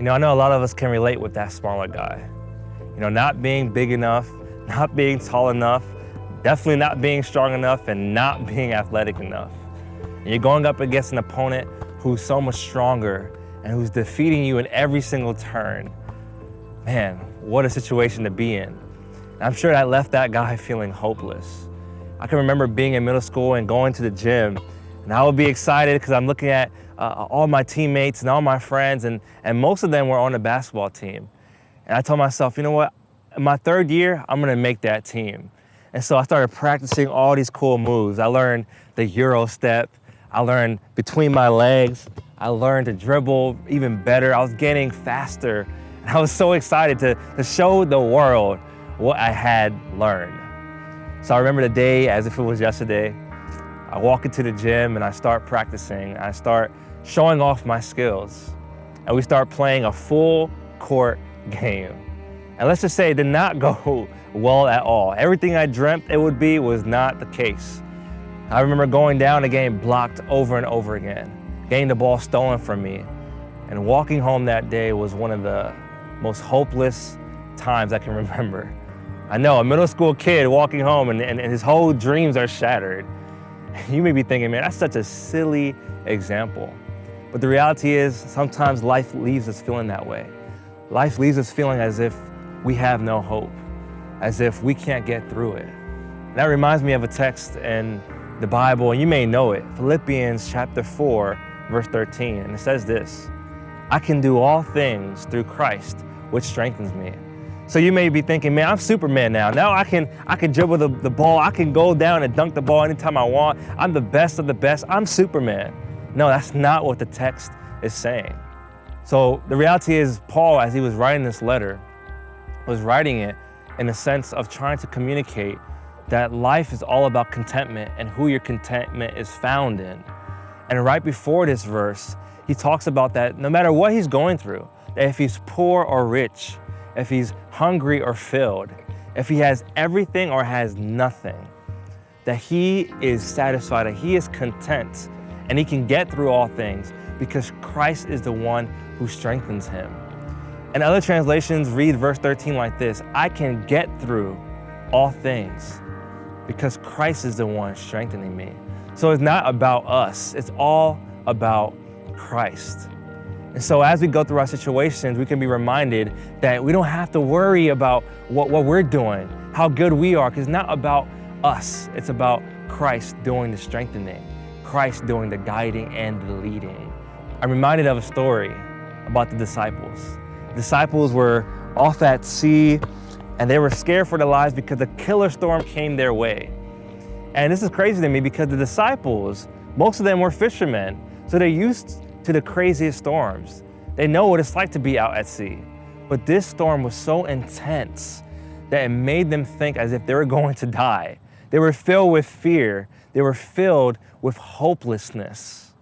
I know a lot of us can relate with that smaller guy. Not being big enough, not being tall enough, definitely not being strong enough, and not being athletic enough. And you're going up against an opponent who's so much stronger and who's defeating you in every single turn. Man, what a situation to be in. And I'm sure that left that guy feeling hopeless. I can remember being in middle school and going to the gym, and I would be excited because I'm looking at all my teammates and all my friends, and most of them were on the basketball team. And I told myself, you know what, in my third year, I'm gonna make that team. And so I started practicing all these cool moves. I learned the Euro step. I learned between my legs. I learned to dribble even better. I was getting faster. And I was so excited to show the world what I had learned. So I remember the day as if it was yesterday. I walk into the gym and I start practicing. I start showing off my skills. And we start playing a full court game. And let's just say it did not go well at all. Everything I dreamt it would be was not the case. I remember going down a game blocked over and over again, getting the ball stolen from me. And walking home that day was one of the most hopeless times I can remember. I know, a middle school kid walking home and his whole dreams are shattered. You may be thinking, man, that's such a silly example. But the reality is, sometimes life leaves us feeling that way. Life leaves us feeling as if we have no hope, as if we can't get through it. And that reminds me of a text in the Bible, and you may know it, Philippians chapter 4, verse 13, and it says this: I can do all things through Christ, which strengthens me. So you may be thinking, man, I'm Superman now. Now I can dribble the ball. I can go down and dunk the ball anytime I want. I'm the best of the best. I'm Superman. No, that's not what the text is saying. So the reality is, Paul, as he was writing this letter, was writing it in a sense of trying to communicate that life is all about contentment and who your contentment is found in. And right before this verse, he talks about that no matter what he's going through, that if he's poor or rich, if he's hungry or filled, if he has everything or has nothing, that he is satisfied, that he is content, and he can get through all things because Christ is the one who strengthens him. And other translations read verse 13 like this: I can get through all things because Christ is the one strengthening me. So it's not about us, it's all about Christ. And so as we go through our situations, we can be reminded that we don't have to worry about what we're doing, how good we are, because it's not about us, it's about Christ doing the strengthening, Christ doing the guiding and the leading. I'm reminded of a story about the disciples. The disciples were off at sea and they were scared for their lives because a killer storm came their way. And this is crazy to me because the disciples, most of them were fishermen, so they're used to the craziest storms. They know what it's like to be out at sea. But this storm was so intense that it made them think as if they were going to die. They were filled with fear. They were filled with hopelessness.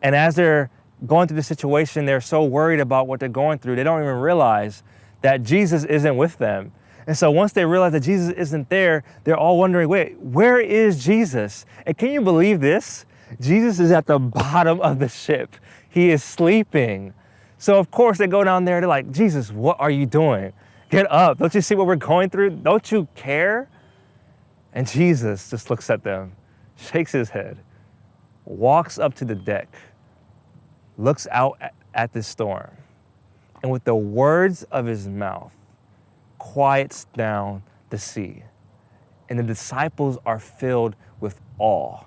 And as they're going through the situation, they're so worried about what they're going through, they don't even realize that Jesus isn't with them. And so once they realize that Jesus isn't there, they're all wondering, wait, where is Jesus? And can you believe this? Jesus is at the bottom of the ship. He is sleeping. So of course they go down there, they're like, Jesus, what are you doing? Get up, don't you see what we're going through? Don't you care? And Jesus just looks at them, shakes his head, walks up to the deck, looks out at the storm, and with the words of his mouth, quiets down the sea. And the disciples are filled with awe.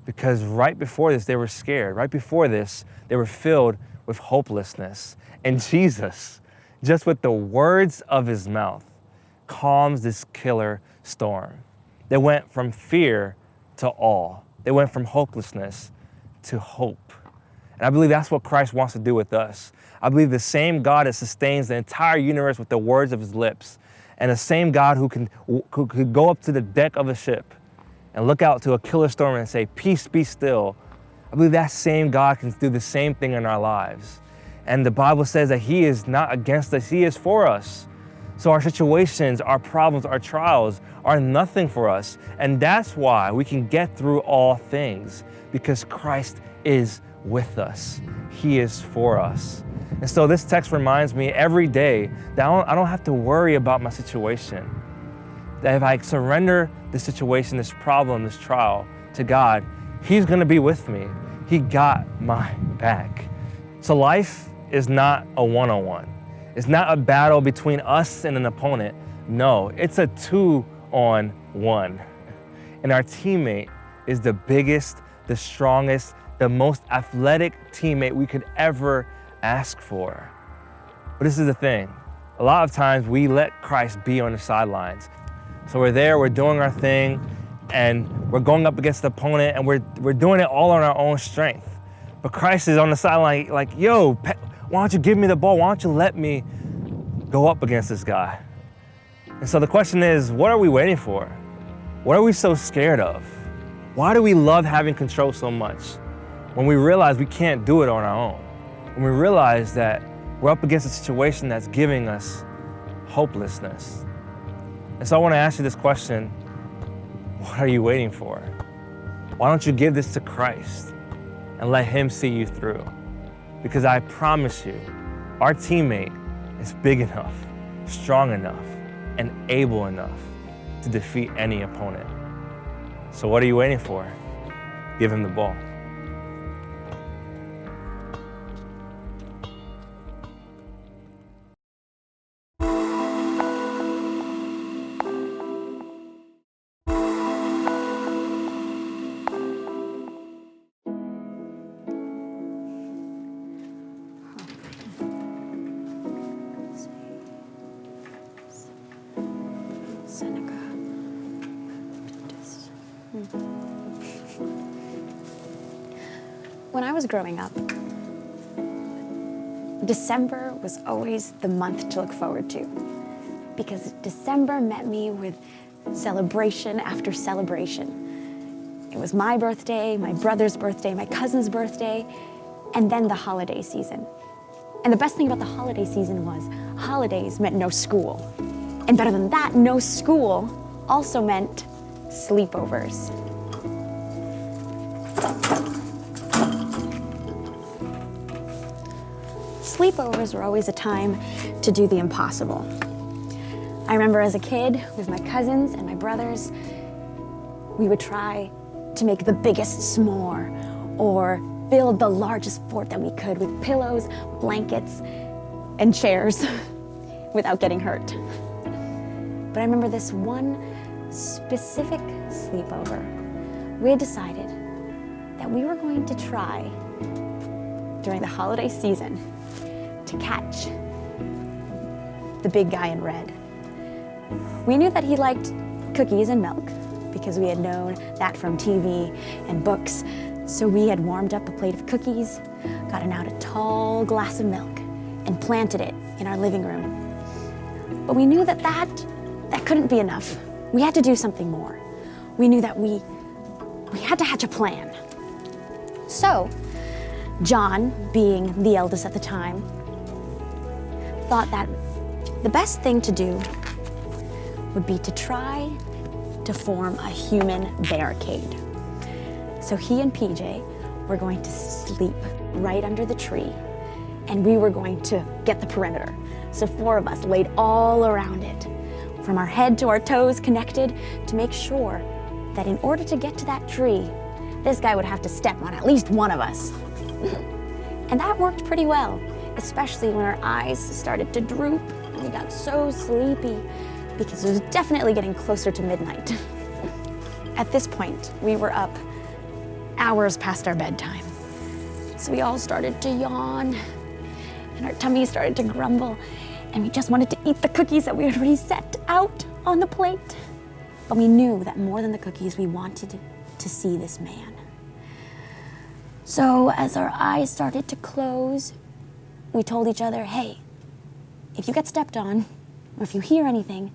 Because right before this, they were scared. Right before this, they were filled with hopelessness. And Jesus, just with the words of his mouth, calms this killer storm. They went from fear to awe. They went from hopelessness to hope. And I believe that's what Christ wants to do with us. I believe the same God that sustains the entire universe with the words of his lips, and the same God who could go up to the deck of a ship and look out to a killer storm and say, peace, be still. I believe that same God can do the same thing in our lives. And the Bible says that he is not against us, he is for us. So our situations, our problems, our trials are nothing for us. And that's why we can get through all things, because Christ is with us. He is for us. And so this text reminds me every day that I don't have to worry about my situation. That if I surrender this situation, this problem, this trial to God, He's gonna be with me. He got my back. So life is not a one-on-one. It's not a battle between us and an opponent. No, it's a 2-on-1. And our teammate is the biggest, the strongest, the most athletic teammate we could ever ask for. But this is the thing. A lot of times we let Christ be on the sidelines. So we're there, we're doing our thing, and we're going up against the opponent, and we're doing it all on our own strength. But Christ is on the sideline like, yo, why don't you give me the ball? Why don't you let me go up against this guy? And so the question is, what are we waiting for? What are we so scared of? Why do we love having control so much when we realize we can't do it on our own? When we realize that we're up against a situation that's giving us hopelessness. And so I want to ask you this question: what are you waiting for? Why don't you give this to Christ and let Him see you through? Because I promise you, our teammate is big enough, strong enough, and able enough to defeat any opponent. So what are you waiting for? Give Him the ball. When I was growing up, December was always the month to look forward to, because December met me with celebration after celebration. It was my birthday, my brother's birthday, my cousin's birthday, and then the holiday season. And the best thing about the holiday season was holidays meant no school. And better than that, no school also meant sleepovers. Sleepovers were always a time to do the impossible. I remember as a kid with my cousins and my brothers, we would try to make the biggest s'more or build the largest fort that we could with pillows, blankets, and chairs without getting hurt. But I remember this one specific sleepover. We had decided that we were going to try during the holiday season to catch the big guy in red. We knew that he liked cookies and milk because we had known that from TV and books. So we had warmed up a plate of cookies, gotten out a tall glass of milk, and planted it in our living room. But we knew that couldn't be enough. We had to do something more. We knew that we had to hatch a plan. So, John, being the eldest at the time, thought that the best thing to do would be to try to form a human barricade. So he and PJ were going to sleep right under the tree, and we were going to get the perimeter. So 4 of us laid all around it, from our head to our toes connected, to make sure that in order to get to that tree, this guy would have to step on at least one of us. And that worked pretty well, especially when our eyes started to droop and we got so sleepy because it was definitely getting closer to midnight. At this point, we were up hours past our bedtime. So we all started to yawn and our tummies started to grumble, and we just wanted to eat the cookies that we had already set out on the plate. But we knew that more than the cookies, we wanted to see this man. So as our eyes started to close, we told each other, hey, if you get stepped on, or if you hear anything,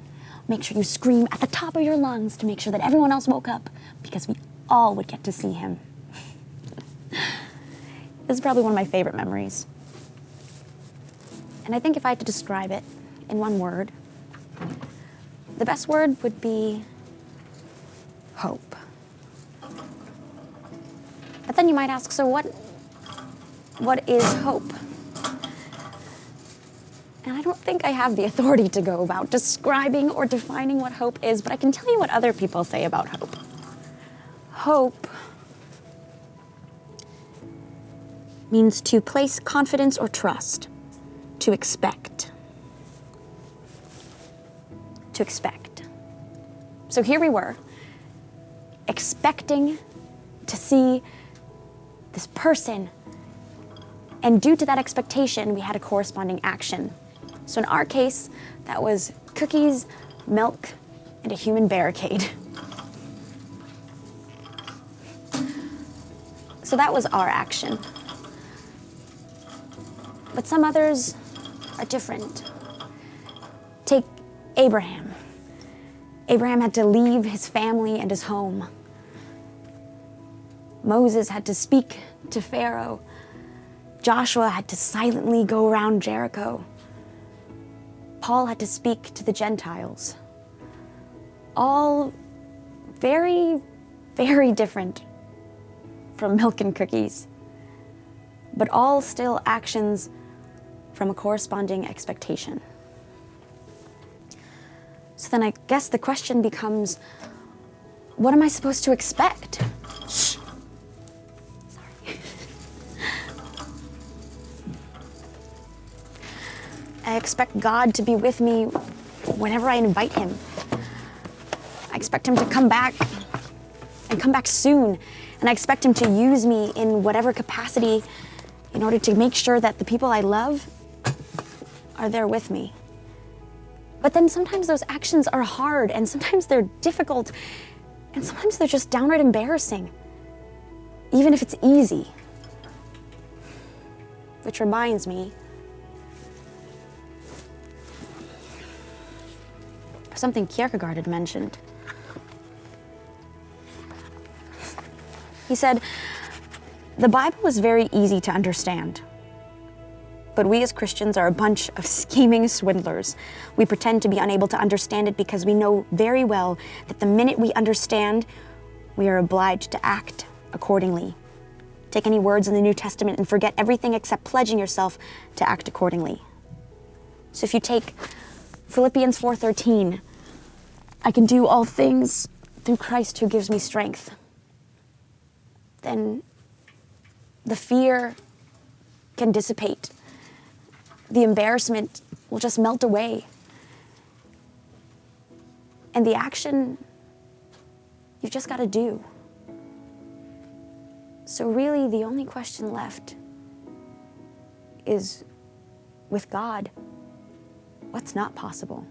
make sure you scream at the top of your lungs to make sure that everyone else woke up, because we all would get to see him. This is probably one of my favorite memories. And I think if I had to describe it in one word, the best word would be hope. But then you might ask, so what what is hope? And I don't think I have the authority to go about describing or defining what hope is, but I can tell you what other people say about hope. Hope means to place confidence or trust, to expect. To expect. So here we were, expecting to see this person, and due to that expectation, we had a corresponding action. So in our case, that was cookies, milk, and a human barricade. So that was our action. But some others are different. Take Abraham. Abraham had to leave his family and his home. Moses had to speak to Pharaoh. Joshua had to silently go around Jericho. Paul had to speak to the Gentiles. All very, very different from milk and cookies, but all still actions from a corresponding expectation. So then I guess the question becomes, what am I supposed to expect? Sorry. I expect God to be with me whenever I invite him. I expect him to come back and come back soon. And I expect him to use me in whatever capacity in order to make sure that the people I love are there with me. But then sometimes those actions are hard, and sometimes they're difficult, and sometimes they're just downright embarrassing, even if it's easy. Which reminds me of something Kierkegaard had mentioned. He said, the Bible is very easy to understand, but we as Christians are a bunch of scheming swindlers. We pretend to be unable to understand it because we know very well that the minute we understand, we are obliged to act accordingly. Take any words in the New Testament and forget everything except pledging yourself to act accordingly. So if you take Philippians 4:13, I can do all things through Christ who gives me strength, then the fear can dissipate. The embarrassment will just melt away. And the action, you've just got to do. So really, the only question left is, with God, what's not possible?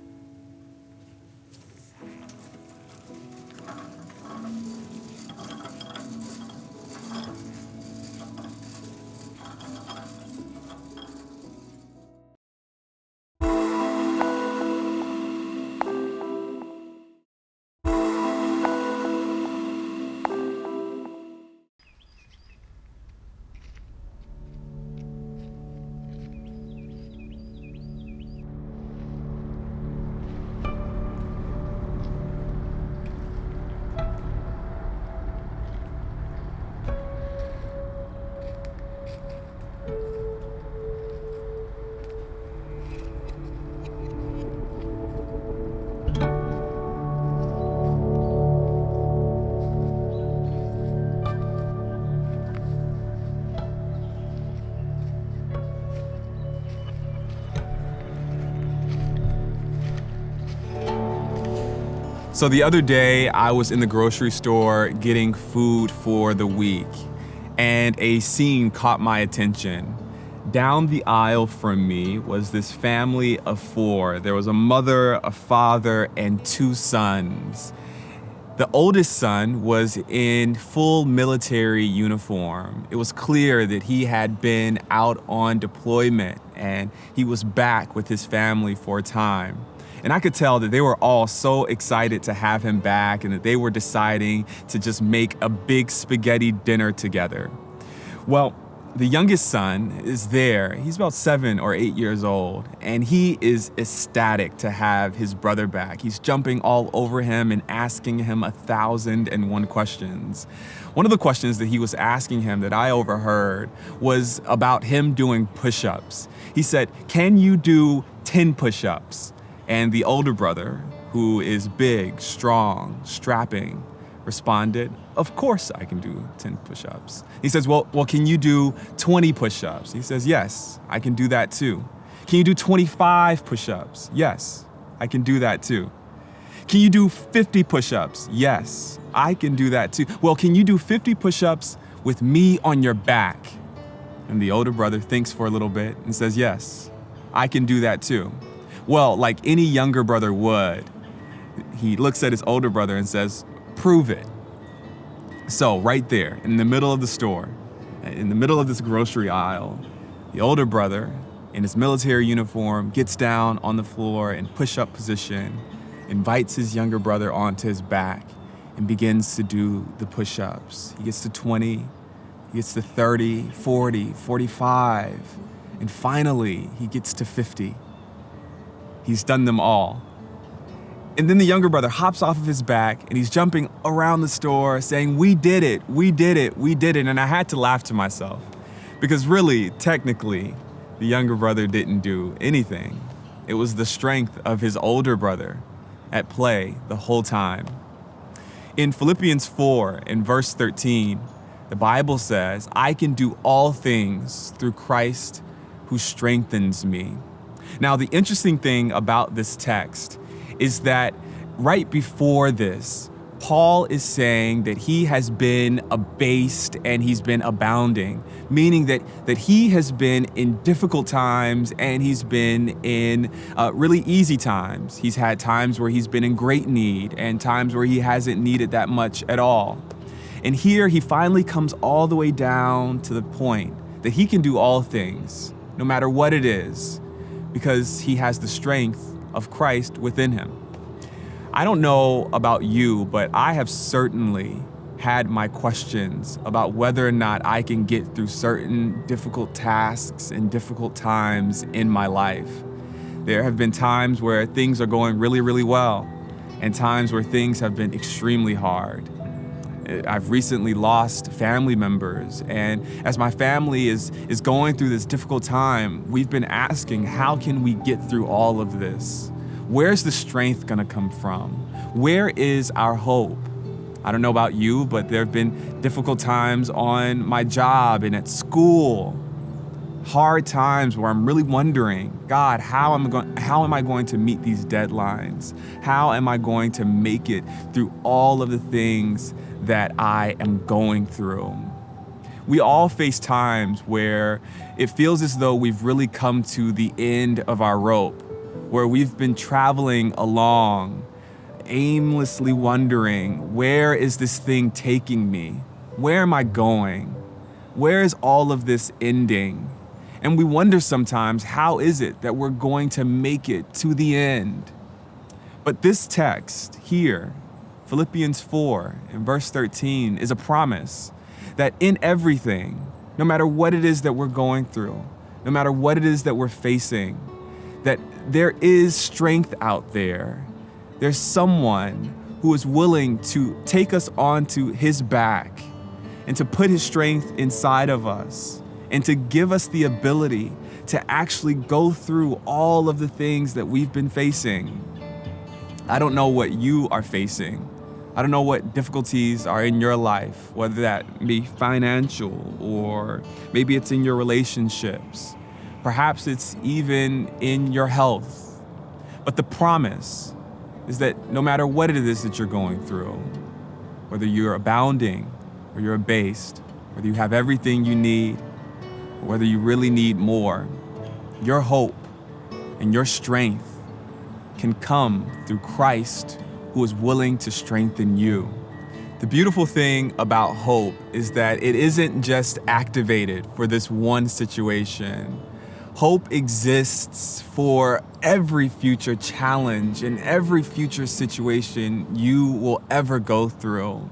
So the other day, I was in the grocery store getting food for the week, and a scene caught my attention. Down the aisle from me was this family of four. There was a mother, a father, and two sons. The oldest son was in full military uniform. It was clear that he had been out on deployment, and he was back with his family for a time. And I could tell that they were all so excited to have him back, and that they were deciding to just make a big spaghetti dinner together. Well, the youngest son is there. He's about 7 or 8 years old, and he is ecstatic to have his brother back. He's jumping all over him and asking him 1,001 questions. One of the questions that he was asking him that I overheard was about him doing push-ups. He said, "Can you do 10 push-ups?" And the older brother, who is big, strong, strapping, responded, "Of course I can do 10 push-ups." He says, well, can you do 20 push-ups? He says, "Yes, I can do that too." "Can you do 25 push-ups?" "Yes, I can do that too." "Can you do 50 push-ups?" "Yes, I can do that too." "Well, can you do 50 push-ups with me on your back?" And the older brother thinks for a little bit and says, "Yes, I can do that too." Well, like any younger brother would, he looks at his older brother and says, "Prove it." So right there in the middle of the store, in the middle of this grocery aisle, the older brother in his military uniform gets down on the floor in push-up position, invites his younger brother onto his back, and begins to do the push-ups. He gets to 20, he gets to 30, 40, 45, and finally he gets to 50. He's done them all. And then the younger brother hops off of his back and he's jumping around the store saying, "We did it, we did it, we did it." And I had to laugh to myself because really, technically, the younger brother didn't do anything. It was the strength of his older brother at play the whole time. In Philippians 4, in verse 13, the Bible says, "I can do all things through Christ who strengthens me." Now, the interesting thing about this text is that right before this, Paul is saying that he has been abased and he's been abounding, meaning that he has been in difficult times and he's been in really easy times. He's had times where he's been in great need and times where he hasn't needed that much at all. And here he finally comes all the way down to the point that he can do all things, no matter what it is, because he has the strength of Christ within him. I don't know about you, but I have certainly had my questions about whether or not I can get through certain difficult tasks and difficult times in my life. There have been times where things are going really, really well, and times where things have been extremely hard. I've recently lost family members, and as my family is going through this difficult time, we've been asking, how can we get through all of this? Where's the strength gonna come from? Where is our hope? I don't know about you, but there have been difficult times on my job and at school. Hard times where I'm really wondering, God, how am I going to meet these deadlines? How am I going to make it through all of the things that I am going through? We all face times where it feels as though we've really come to the end of our rope, where we've been traveling along, aimlessly wondering, where is this thing taking me? Where am I going? Where is all of this ending? And we wonder sometimes, how is it that we're going to make it to the end? But this text here, Philippians 4 in verse 13, is a promise that in everything, no matter what it is that we're going through, no matter what it is that we're facing, that there is strength out there. There's someone who is willing to take us onto his back and to put his strength inside of us and to give us the ability to actually go through all of the things that we've been facing. I don't know what you are facing. I don't know what difficulties are in your life, whether that be financial or maybe it's in your relationships. Perhaps it's even in your health. But the promise is that no matter what it is that you're going through, whether you're abounding or you're abased, whether you have everything you need, or whether you really need more, your hope and your strength can come through Christ, who is willing to strengthen you. The beautiful thing about hope is that it isn't just activated for this one situation. Hope exists for every future challenge and every future situation you will ever go through.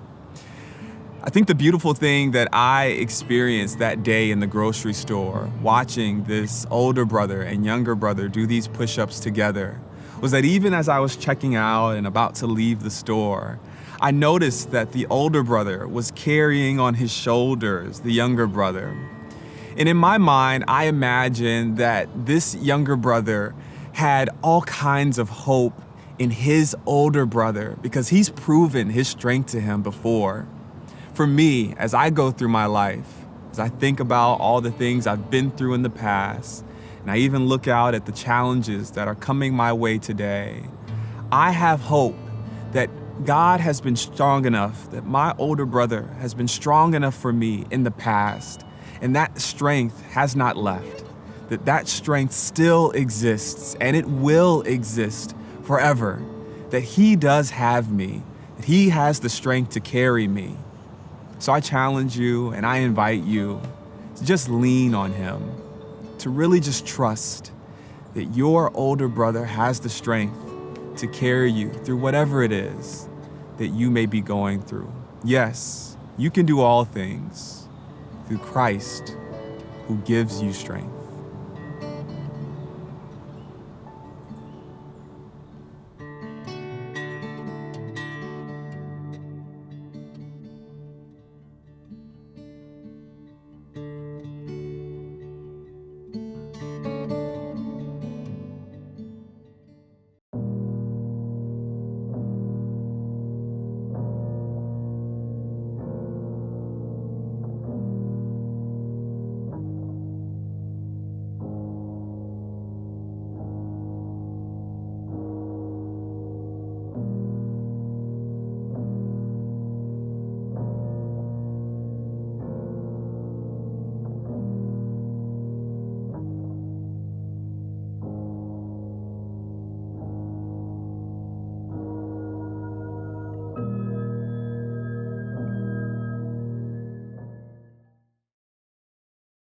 I think the beautiful thing that I experienced that day in the grocery store, watching this older brother and younger brother do these push-ups together, was that even as I was checking out and about to leave the store, I noticed that the older brother was carrying on his shoulders the younger brother. And in my mind, I imagined that this younger brother had all kinds of hope in his older brother because he's proven his strength to him before. For me, as I go through my life, as I think about all the things I've been through in the past, and I even look out at the challenges that are coming my way today, I have hope that God has been strong enough, that my older brother has been strong enough for me in the past, and that strength has not left, that strength still exists, and it will exist forever, that he does have me, that he has the strength to carry me. So I challenge you and I invite you to just lean on him, to really just trust that your older brother has the strength to carry you through whatever it is that you may be going through. Yes, you can do all things through Christ who gives you strength.